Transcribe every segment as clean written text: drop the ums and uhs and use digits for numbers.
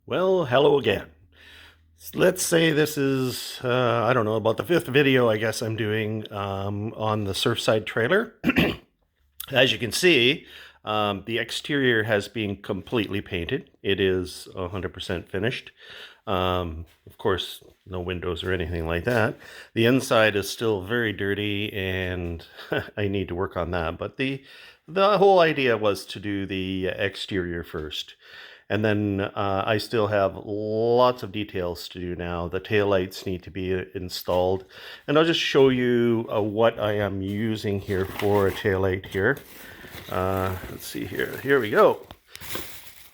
Well, hello again. Let's say this is, I don't know, about the fifth video I guess I'm doing on the Surfside trailer. As you can see, the exterior has been completely painted. It is 100% finished. Of course, no windows or anything like that. The inside is still very dirty and I need to work on that. But the whole idea was to do the exterior first. And then I still have lots of details to do now. The taillights need to be installed. And I'll just show you what I am using here for a taillight here. Let's see here. Here we go.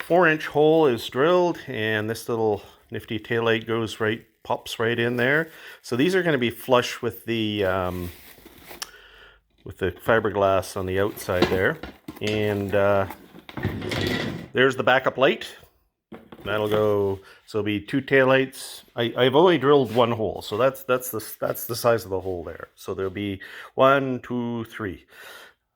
4-inch hole is drilled, and this little nifty taillight goes right, pops right in there. So these are going to be flush with the fiberglass on the outside there. And there's the backup light. That'll go. So it'll be 2 taillights. I've only drilled 1 hole, so that's the size of the hole there. So there'll be 1, 2, 3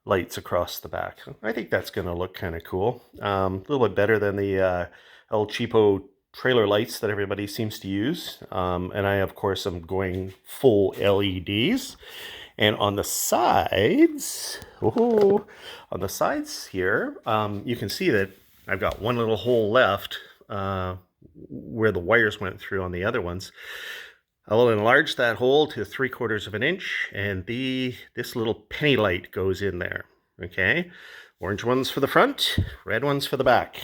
lights across the back. I think that's going to look kind of cool. A little bit better than the El Cheapo trailer lights that everybody seems to use. And I, of course, am going full LEDs. And on the sides, on the sides here, you can see that I've got one little hole left where the wires went through on the other ones. I will enlarge that hole to 3/4 of an inch, and this little penny light goes in there. Okay, orange ones for the front, red ones for the back.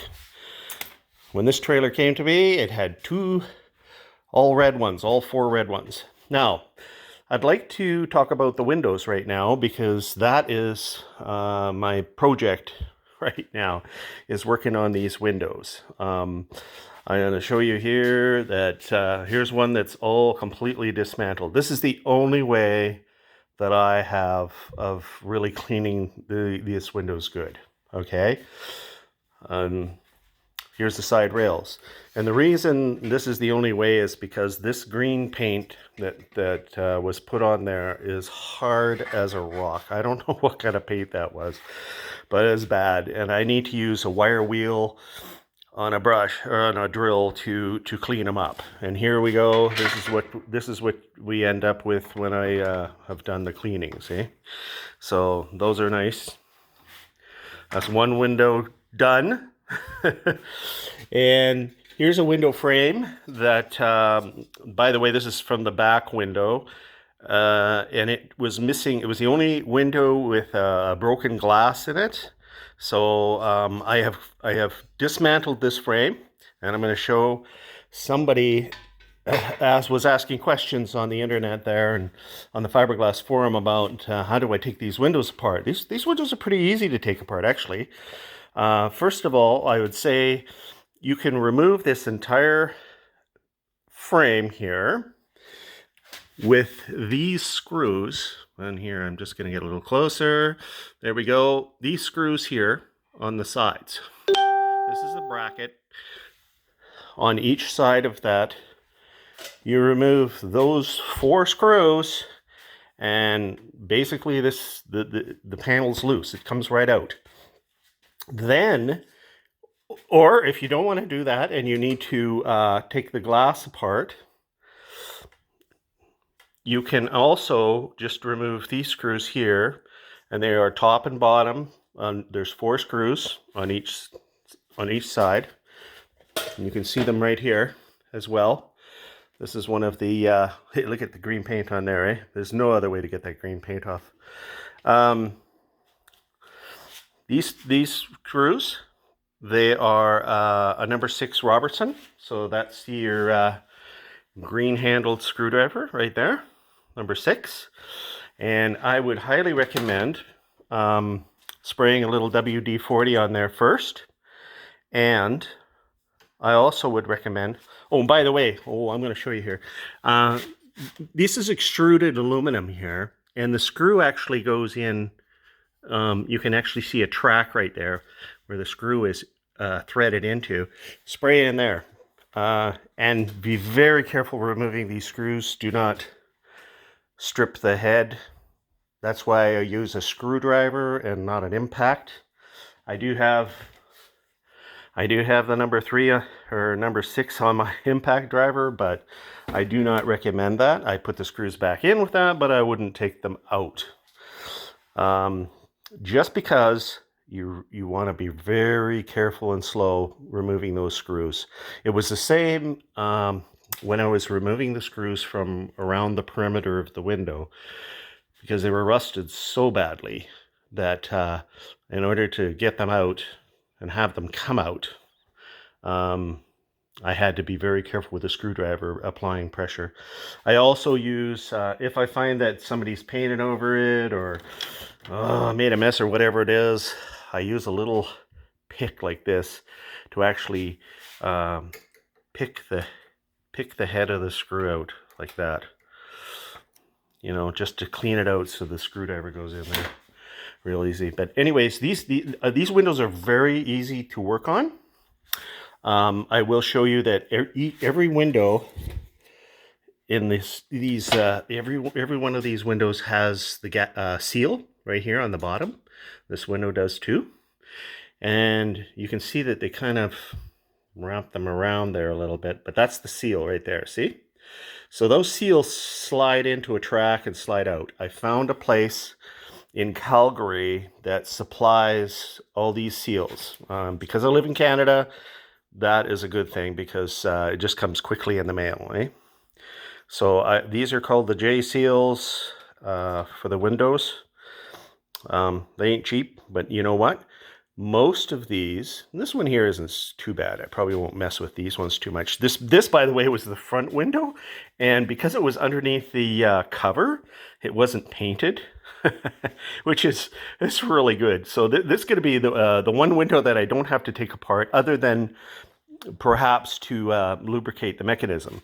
When this trailer came to me, it had 2 all red ones, all 4 red ones. Now, I'd like to talk about the windows right now, because that is my project right now, is working on these windows. I'm going to show you here that here's one that's all completely dismantled. This is the only way that I have of really cleaning these windows good. Okay. Here's the side rails. And the reason this is the only way is because this green paint that was put on there is hard as a rock. I don't know what kind of paint that was, but it's bad. And I need to use a wire wheel on a brush or on a drill to clean them up. And here we go. This is what we end up with when I have done the cleaning. See, so those are nice. That's one window done. And here's a window frame that, by the way, this is from the back window. And it was missing. It was the only window with broken glass in it. So I have dismantled this frame, and I'm going to show somebody was asking questions on the internet there and on the fiberglass forum about how do I take these windows apart. These windows are pretty easy to take apart, actually. First of all, I would say you can remove this entire frame here with these screws. And here, I'm just going to get a little closer. There we go. These screws here on the sides. This is a bracket. On each side of that, you remove those 4 screws, and basically the panel's loose. It comes right out. Then, or if you don't want to do that and you need to take the glass apart, you can also just remove these screws here, and they are top and bottom. There's 4 screws on each side. And you can see them right here as well. This is one of the, hey, look at the green paint on there, eh? There's no other way to get that green paint off. These screws, they are a number 6 Robertson. So that's your green handled screwdriver right there, number 6. And I would highly recommend spraying a little WD-40 on there first. And I also would recommend, oh, by the way, I'm going to show you here. This is extruded aluminum here, and the screw actually goes in. You can actually see a track right there where the screw is threaded into. Spray it in there. And be very careful removing these screws. Do not strip the head. That's why I use a screwdriver and not an impact. I do have I do have the number 3 or number 6 on my impact driver, but I do not recommend that. I put the screws back in with that, but I wouldn't take them out. Just because you want to be very careful and slow removing those screws. It was the same when I was removing the screws from around the perimeter of the window, because they were rusted so badly that in order to get them out and have them come out, I had to be very careful with the screwdriver applying pressure. I also use, if I find that somebody's painted over it or made a mess or whatever it is, I use a little pick like this to actually pick the head of the screw out like that. You know, just to clean it out so the screwdriver goes in there real easy. But anyways, these windows are very easy to work on. I will show you that every window in every one of these windows has the seal right here on the bottom. This window does too. And you can see that they kind of wrap them around there a little bit, but that's the seal right there, see? So those seals slide into a track and slide out. I found a place in Calgary that supplies all these seals. Because I live in Canada, that is a good thing because it just comes quickly in the mail, eh? So these are called the J seals for the windows. They ain't cheap, but you know what? Most of these, this one here isn't too bad. I probably won't mess with these ones too much. This, by the way, was the front window, and because it was underneath the cover, it wasn't painted, which is really good. So this is going to be the one window that I don't have to take apart, other than perhaps to lubricate the mechanism.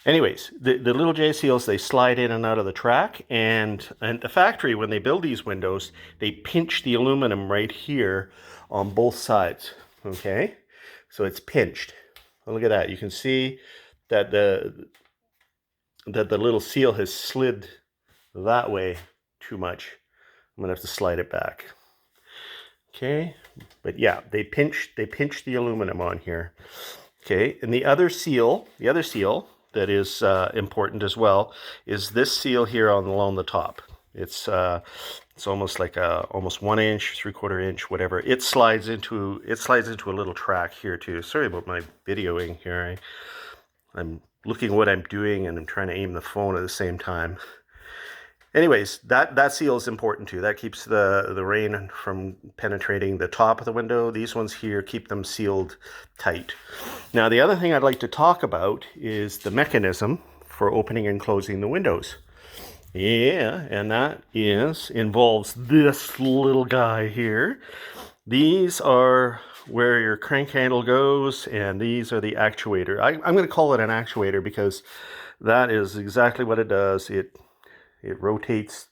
Anyways, the little J seals, they slide in and out of the track, and the factory, when they build these windows, they pinch the aluminum right here on both sides, okay? So it's pinched. Well, look at that. You can see that the little seal has slid that way too much. I'm gonna have to slide it back. Okay, but yeah, they pinch the aluminum on here. Okay, and the other seal that is important as well is this seal here along the top. It's almost like almost 1 inch, 3/4 inch, whatever. It slides into a little track here too. Sorry about my videoing here. I'm looking at what I'm doing and I'm trying to aim the phone at the same time. Anyways, that seal is important too. That keeps the rain from penetrating the top of the window. These ones here keep them sealed tight. Now, the other thing I'd like to talk about is the mechanism for opening and closing the windows. Yeah, and that involves this little guy here. These are where your crank handle goes, and these are the actuator. I'm going to call it an actuator because that is exactly what it does. It rotates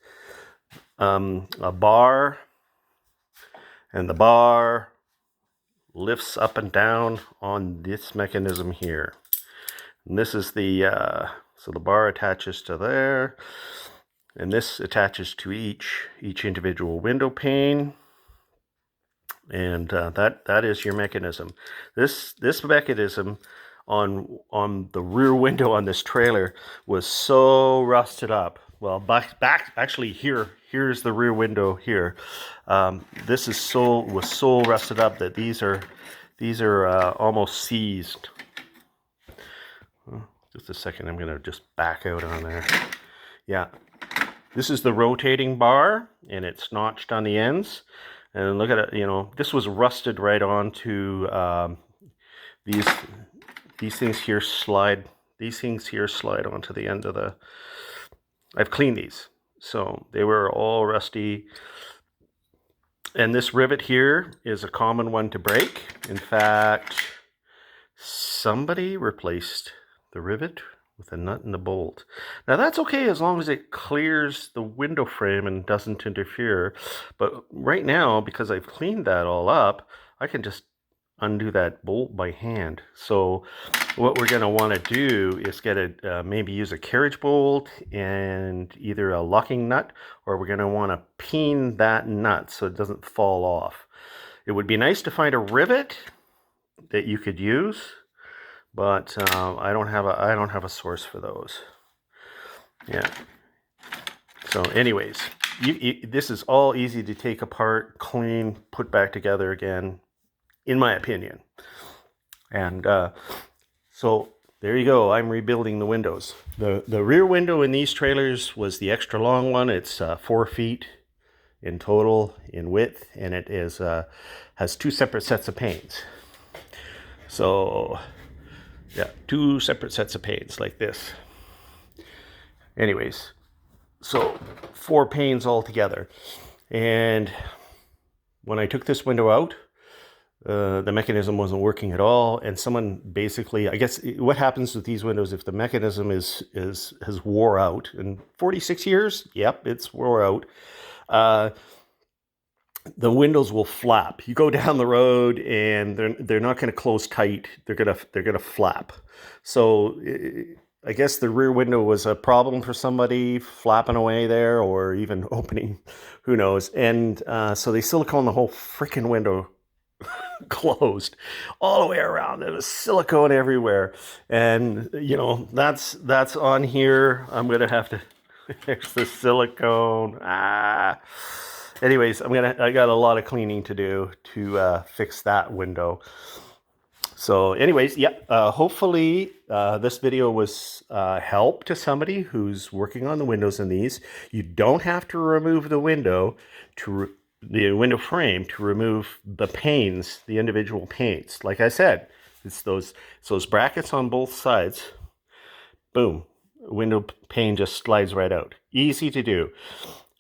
a bar, and the bar lifts up and down on this mechanism here. And this is so the bar attaches to there, and this attaches to each individual window pane. And that is your mechanism. This mechanism on the rear window on this trailer was so rusted up. Well, back actually here's the rear window here. This was so rusted up that these are almost seized. Just a second, I'm gonna just back out on there. Yeah, this is the rotating bar, and it's notched on the ends. And look at it, you know, this was rusted right onto these things here slide. These things here slide onto the end of the. I've cleaned these, so they were all rusty. And this rivet here is a common one to break. In fact, somebody replaced the rivet with a nut and a bolt. Now that's okay as long as it clears the window frame and doesn't interfere. But right now, because I've cleaned that all up, I can just undo that bolt by hand. So what we're going to want to do is maybe use a carriage bolt and either a locking nut, or we're going to want to peen that nut so it doesn't fall off. It would be nice to find a rivet, you could use, but I don't have a source for those. Yeah. So, anyways, this is all easy to take apart, clean, put back together again, in my opinion. And so there you go. I'm rebuilding the windows. The rear window in these trailers was the extra long one. It's 4 feet in total in width, and it is has 2 separate sets of panes. So yeah, 2 separate sets of panes like this. Anyways, so 4 panes altogether. And when I took this window out, the mechanism wasn't working at all, and someone basically, I guess, what happens with these windows if the mechanism has wore out in 46 years? Yep, it's wore out. The windows will flap. You go down the road, and they're not going to close tight. They're gonna flap. So I guess the rear window was a problem for somebody, flapping away there, or even opening. Who knows? And so they silicone the whole freaking window closed all the way around. There was silicone everywhere, and that's on here. I'm gonna have to there's the silicone. Anyways, I got a lot of cleaning to do to fix that window. So anyways, yeah, hopefully this video was help to somebody who's working on the windows in these. You don't have to remove the window the window frame to remove the panes, the individual panes. Like I said, it's those brackets on both sides. Boom, window pane just slides right out. Easy to do.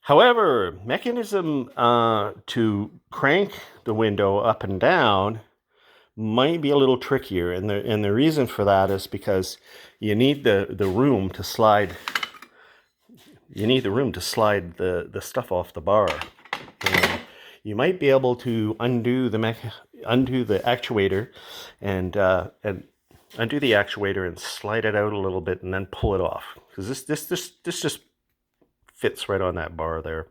However, mechanism to crank the window up and down might be a little trickier, and the reason for that is because you need the room to slide. You need the room to slide the stuff off the bar. And you might be able to undo the actuator and undo the actuator and slide it out a little bit and then pull it off, because this just fits right on that bar there,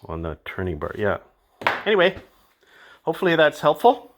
on the turning bar. Yeah. Anyway, hopefully that's helpful.